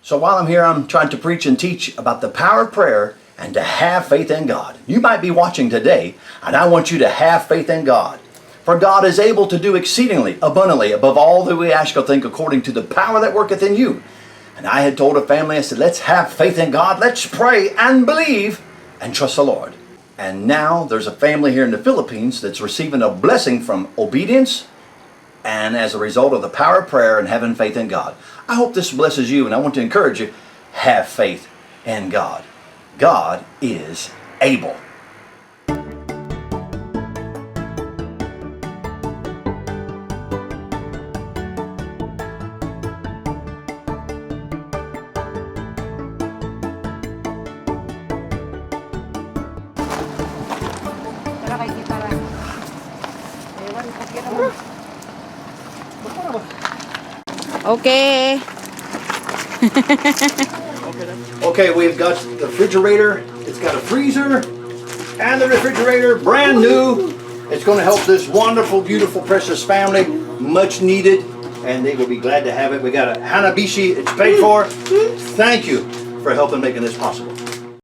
So while I'm here, I'm trying to preach and teach about the power of prayer and to have faith in God. You might be watching today, and I want you to have faith in God. For God is able to do exceedingly, abundantly, above all that we ask or think, according to the power that worketh in you. And I had told a family, I said, let's have faith in God, let's pray and believe and trust the Lord. And now there's a family here in the Philippines that's receiving a blessing from obedience and as a result of the power of prayer and having faith in God. I hope this blesses you, and I want to encourage you, have faith in God. God is able. Okay. Okay, we've got the refrigerator, it's got a freezer, and the refrigerator, brand new. It's going to help this wonderful, beautiful, precious family, much needed, and they will be glad to have it. We got a Hanabishi, it's paid for. Thank you for helping making this possible.